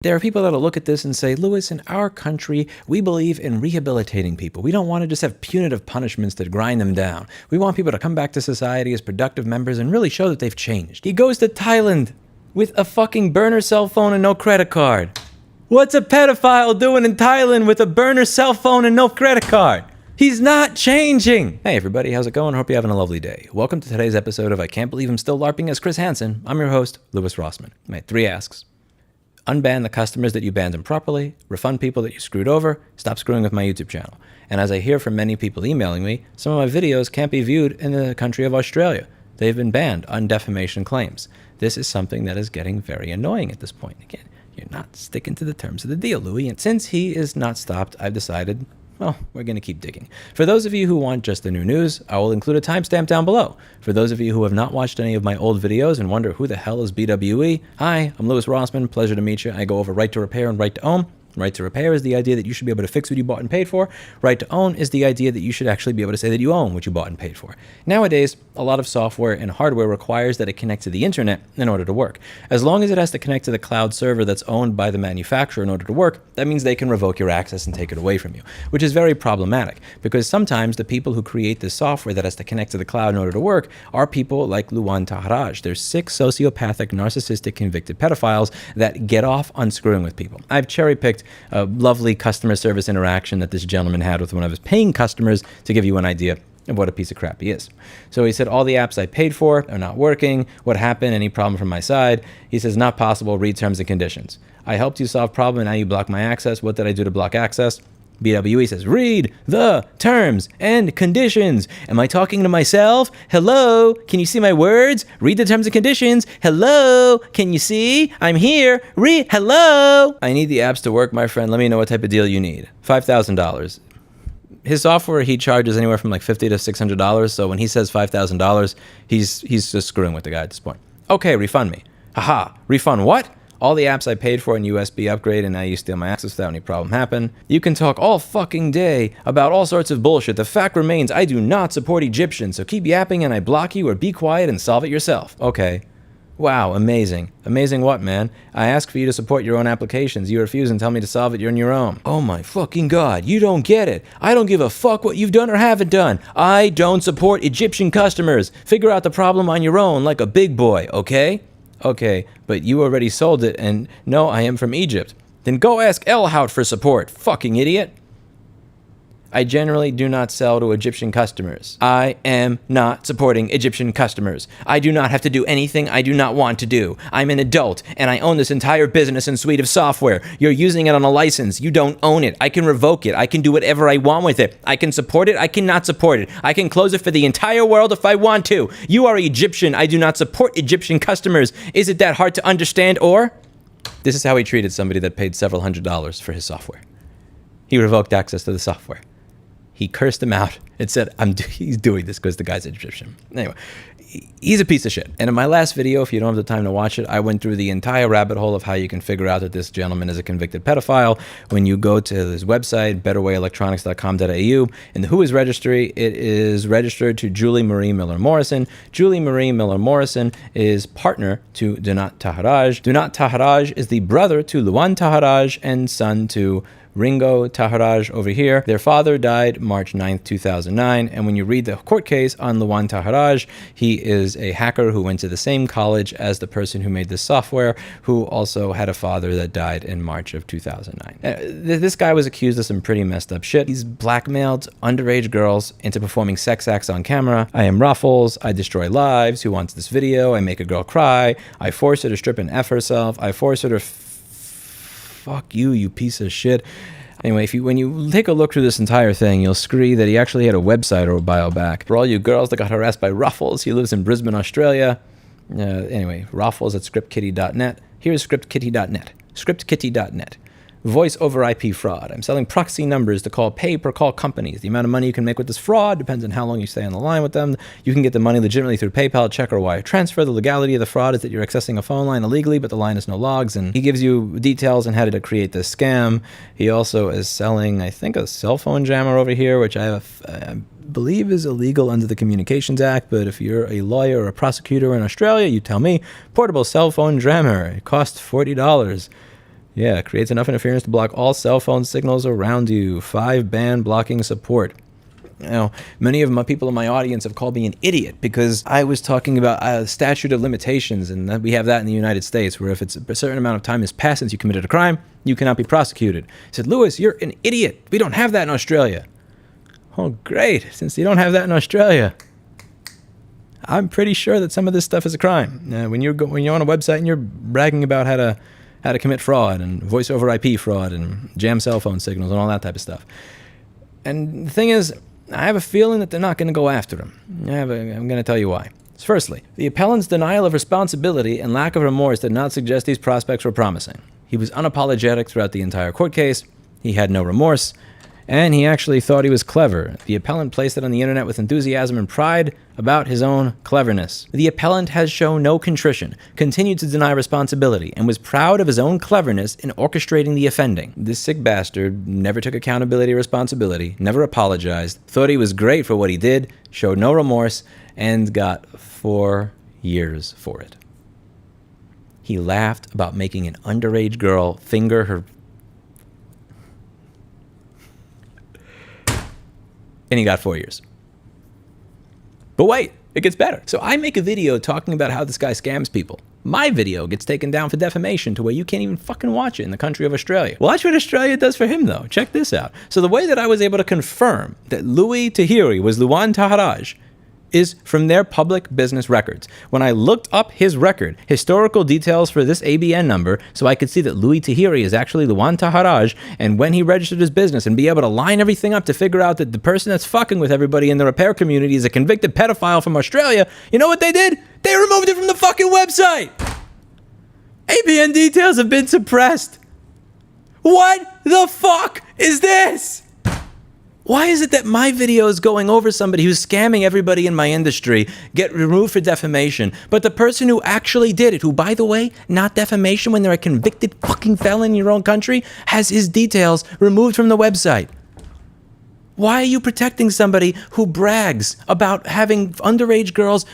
There are people that'll look at this and say, Lewis, in our country, we believe in rehabilitating people. We don't want to just have punitive punishments that grind them down. We want people to come back to society as productive members and really show that they've changed. He goes to Thailand with a fucking burner cell phone and no credit card. What's a pedophile doing in Thailand with a burner cell phone and no credit card? He's not changing. Hey everybody, how's it going? Hope you're having a lovely day. Welcome to today's episode of I Can't Believe I'm Still LARPing as Chris Hansen. I'm your host, Lewis Rossman. I made 3 asks. Unban the customers that you banned improperly, refund people that you screwed over, stop screwing with my YouTube channel. And as I hear from many people emailing me, some of my videos can't be viewed in the country of Australia. They've been banned on defamation claims. This is something that is getting very annoying at this point. Again, you're not sticking to the terms of the deal, Louis. And since he is not stopped, I've decided, well, we're going to keep digging. For those of you who want just the new news, I will include a timestamp down below. For those of you who have not watched any of my old videos and wonder who the hell is BWE, hi, I'm Lewis Rossman. Pleasure to meet you. I go over right to repair and right to own. Right to repair is the idea that you should be able to fix what you bought and paid for. Right to own is the idea that you should actually be able to say that you own what you bought and paid for. Nowadays, a lot of software and hardware requires that it connect to the internet in order to work. As long as it has to connect to the cloud server that's owned by the manufacturer in order to work, that means they can revoke your access and take it away from you, which is very problematic because sometimes the people who create this software that has to connect to the cloud in order to work are people like Luan Taharaj. There's 6 sociopathic, narcissistic, convicted pedophiles that get off on screwing with people. I've cherry-picked a lovely customer service interaction that this gentleman had with one of his paying customers to give you an idea of what a piece of crap he is. So he said, all the apps I paid for are not working. What happened? Any problem from my side? He says, not possible. Read terms and conditions. I helped you solve problem and now you block my access. What did I do to block access? BWE says, read the terms and conditions. Am I talking to myself? Hello? Can you see my words? Read the terms and conditions. Hello? Can you see? I'm here. Read. Hello? I need the apps to work, my friend. Let me know what type of deal you need. $5,000. His software, he charges anywhere from like $50 to $600. So when he says $5,000, he's just screwing with the guy at this point. Okay, refund me. Haha. Refund what? All the apps I paid for in USB upgrade and now you steal my access without any problem happen. You can talk all fucking day about all sorts of bullshit. The fact remains I do not support Egyptians, so keep yapping and I block you or be quiet and solve it yourself. Okay. Wow, amazing. Amazing what, man? I ask for you to support your own applications. You refuse and tell me to solve it on your own. Oh my fucking God, you don't get it. I don't give a fuck what you've done or haven't done. I don't support Egyptian customers. Figure out the problem on your own like a big boy, okay? Okay, but you already sold it and no, I am from Egypt. Then go ask El Hout for support, fucking idiot. I generally do not sell to Egyptian customers. I am not supporting Egyptian customers. I do not have to do anything I do not want to do. I'm an adult and I own this entire business and suite of software. You're using it on a license. You don't own it. I can revoke it. I can do whatever I want with it. I can support it. I cannot support it. I can close it for the entire world if I want to. You are Egyptian. I do not support Egyptian customers. Is it that hard to understand? Or this is how he treated somebody that paid several $100s for his software. He revoked access to the software. He cursed him out and said, he's doing this because the guy's Egyptian. Anyway, he's a piece of shit. And in my last video, if you don't have the time to watch it, I went through the entire rabbit hole of how you can figure out that this gentleman is a convicted pedophile. When you go to his website, betterwayelectronics.com.au, in the Who is registry, it is registered to Julie Marie Miller Morrison. Julie Marie Miller Morrison is partner to Dunat Taharaj. Dunat Taharaj is the brother to Luan Taharaj and son to Ringo Taharaj over here. Their father died March 9th, 2009. And when you read the court case on Luan Taharaj, he is a hacker who went to the same college as the person who made this software, who also had a father that died in March of 2009. This guy was accused of some pretty messed up shit. He's blackmailed underage girls into performing sex acts on camera. I am Ruffles. I destroy lives. Who wants this video? I make a girl cry. I force her to strip and F herself. I force her to fuck you, you piece of shit. Anyway, when you take a look through this entire thing, you'll scree that he actually had a website a while back. For all you girls that got harassed by Ruffles, he lives in Brisbane, Australia. Anyway, Ruffles at scriptkitty.net. Here's scriptkitty.net. Scriptkitty.net. Voice over IP fraud. I'm selling proxy numbers to call pay-per-call companies. The amount of money you can make with this fraud depends on how long you stay on the line with them. You can get the money legitimately through PayPal, check, or wire transfer. The legality of the fraud is that you're accessing a phone line illegally, but the line has no logs. And he gives you details on how to create this scam. He also is selling, I think, a cell phone jammer over here, which I believe is illegal under the Communications Act, but if you're a lawyer or a prosecutor in Australia, you tell me. Portable cell phone jammer. It costs $40. Yeah, creates enough interference to block all cell phone signals around you. 5 band blocking support. Now, many of my people in my audience have called me an idiot because I was talking about statute of limitations, and that we have that in the United States, where if it's a certain amount of time has passed since you committed a crime, you cannot be prosecuted. I said, Lewis, you're an idiot. We don't have that in Australia. Oh, great. Since you don't have that in Australia, I'm pretty sure that some of this stuff is a crime. When you're on a website and you're bragging about how to commit fraud and voice over IP fraud and jam cell phone signals and all that type of stuff. And the thing is, I have a feeling that they're not going to go after him. I'm going to tell you why. Firstly, the appellant's denial of responsibility and lack of remorse did not suggest these prospects were promising. He was unapologetic throughout the entire court case. He had no remorse, and he actually thought he was clever. The appellant placed it on the internet with enthusiasm and pride about his own cleverness. The appellant has shown no contrition, continued to deny responsibility, and was proud of his own cleverness in orchestrating the offending. This sick bastard never took accountability or responsibility, never apologized, thought he was great for what he did, showed no remorse, and got 4 years for it. He laughed about making an underage girl finger her... and he got 4 years. But wait, it gets better. So I make a video talking about how this guy scams people. My video gets taken down for defamation to where you can't even fucking watch it in the country of Australia. Watch what Australia does for him, though. Check this out. So the way that I was able to confirm that Louis Tahiri was Luan Taharaj is from their public business records. When I looked up his record, historical details for this ABN number, so I could see that Louis Tahiri is actually Luan Taharaj, and when he registered his business, and be able to line everything up to figure out that the person that's fucking with everybody in the repair community is a convicted pedophile from Australia, you know what they did? They removed it from the fucking website! ABN details have been suppressed. What the fuck is this? Why is it that my videos going over somebody who's scamming everybody in my industry get removed for defamation, but the person who actually did it, who, by the way, not defamation when they're a convicted fucking felon in your own country, has his details removed from the website? Why are you protecting somebody who brags about having underage girls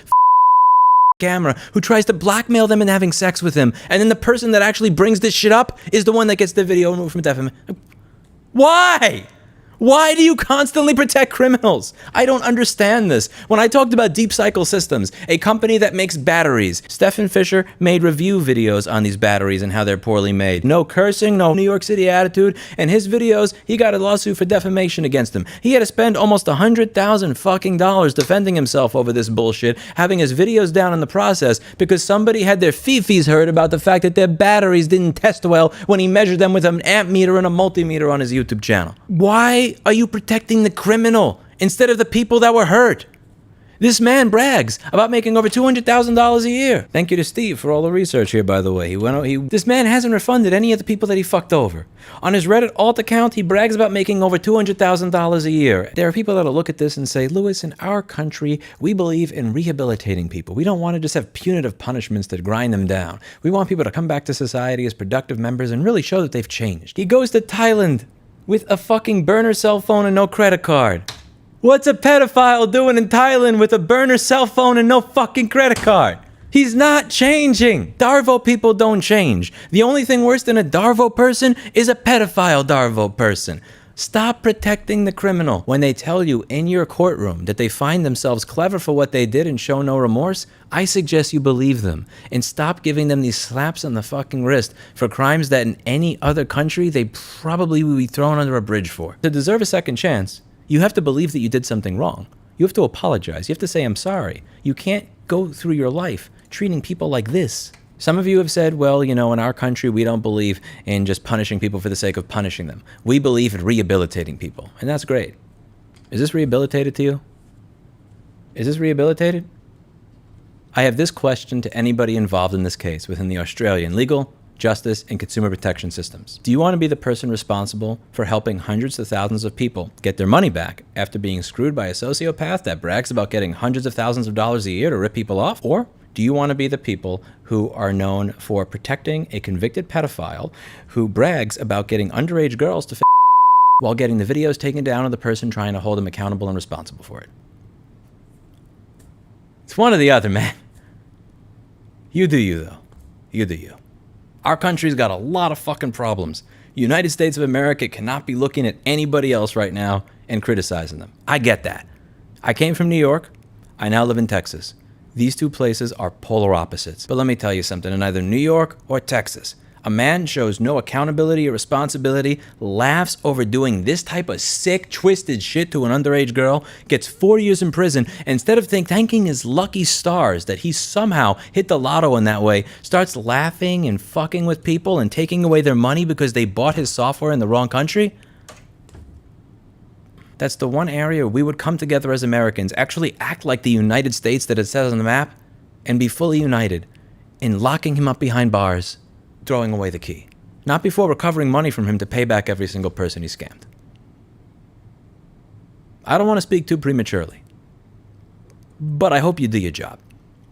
camera, who tries to blackmail them and having sex with him, and then the person that actually brings this shit up is the one that gets the video removed from defamation? Why? Why do you constantly protect criminals? I don't understand this. When I talked about Deep Cycle Systems, a company that makes batteries, Stephen Fisher made review videos on these batteries and how they're poorly made. No cursing, no New York City attitude. And his videos, he got a lawsuit for defamation against him. He had to spend almost $100,000 fucking dollars defending himself over this bullshit, having his videos down in the process because somebody had their fifis heard about the fact that their batteries didn't test well when he measured them with an amp meter and a multimeter on his YouTube channel. Why are you protecting the criminal instead of the people that were hurt? This man brags about making over $200,000 a year. Thank you to Steve for all the research here, by the way. This man hasn't refunded any of the people that he fucked over. On his Reddit alt account, he brags about making over $200,000 a year. There are people that'll look at this and say, Lewis, in our country, we believe in rehabilitating people. We don't want to just have punitive punishments that grind them down. We want people to come back to society as productive members and really show that they've changed. He goes to Thailand with a fucking burner cell phone and no credit card. What's a pedophile doing in Thailand with a burner cell phone and no fucking credit card? He's not changing. Darvo people don't change. The only thing worse than a Darvo person is a pedophile Darvo person. Stop protecting the criminal. When they tell you in your courtroom that they find themselves clever for what they did and show no remorse, I suggest you believe them and stop giving them these slaps on the fucking wrist for crimes that in any other country they probably would be thrown under a bridge for. To deserve a second chance, you have to believe that you did something wrong. You have to apologize. You have to say, I'm sorry. You can't go through your life treating people like this. Some of you have said, well, you know, in our country, we don't believe in just punishing people for the sake of punishing them. We believe in rehabilitating people, and that's great. Is this rehabilitated to you? Is this rehabilitated? I have this question to anybody involved in this case within the Australian legal, justice, and consumer protection systems. Do you want to be the person responsible for helping hundreds of thousands of people get their money back after being screwed by a sociopath that brags about getting hundreds of thousands of dollars a year to rip people off? Or do you want to be the people who are known for protecting a convicted pedophile who brags about getting underage girls to while getting the videos taken down of the person trying to hold him accountable and responsible for it? It's one or the other, man. You do you, though. You do you. Our country's got a lot of fucking problems. United States of America cannot be looking at anybody else right now and criticizing them. I get that. I came from New York. I now live in Texas. These two places are polar opposites. But let me tell you something, in either New York or Texas, a man shows no accountability or responsibility, laughs over doing this type of sick, twisted shit to an underage girl, gets 4 years in prison, and instead of thanking his lucky stars that he somehow hit the lotto in that way, starts laughing and fucking with people and taking away their money because they bought his software in the wrong country? That's the one area we would come together as Americans, actually act like the United States that it says on the map, and be fully united in locking him up behind bars, throwing away the key. Not before recovering money from him to pay back every single person he scammed. I don't want to speak too prematurely, but I hope you do your job.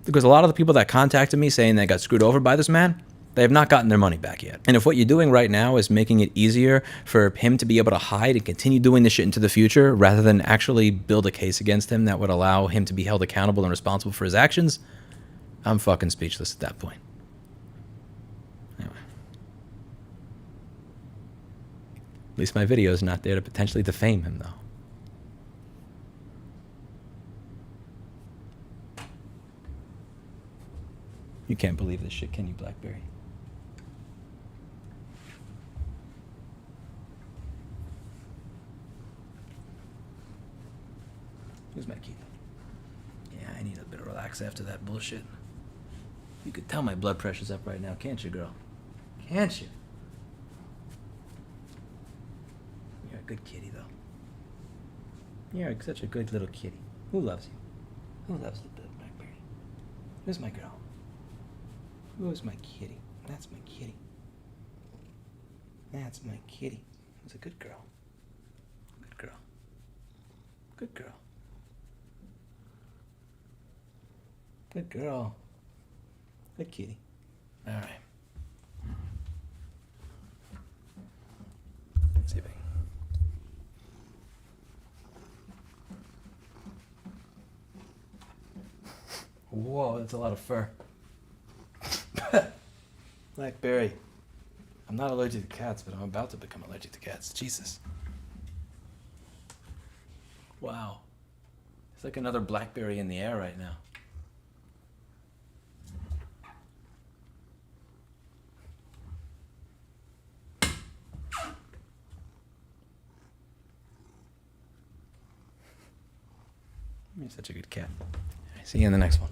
Because a lot of the people that contacted me saying they got screwed over by this man, they have not gotten their money back yet. And if what you're doing right now is making it easier for him to be able to hide and continue doing this shit into the future, rather than actually build a case against him that would allow him to be held accountable and responsible for his actions, I'm fucking speechless at that point. Anyway. At least my video is not there to potentially defame him, though. You can't believe this shit, can you, Blackberry? Who's my key? Yeah, I need a bit of relax after that bullshit. You could tell my blood pressure's up right now, can't you, girl? Can't you? You're a good kitty, though. You're such a good little kitty. Who loves you? Who loves the little Blackberry? Who's my girl? Who's my kitty? That's my kitty. That's my kitty. Who's a good girl? Good girl. Good girl. Good girl. Good kitty. All right. Let's see if I can. Whoa, that's a lot of fur. Blackberry. I'm not allergic to cats, but I'm about to become allergic to cats. Jesus. Wow. It's like another blackberry in the air right now. You're such a good cat. See you in the next one.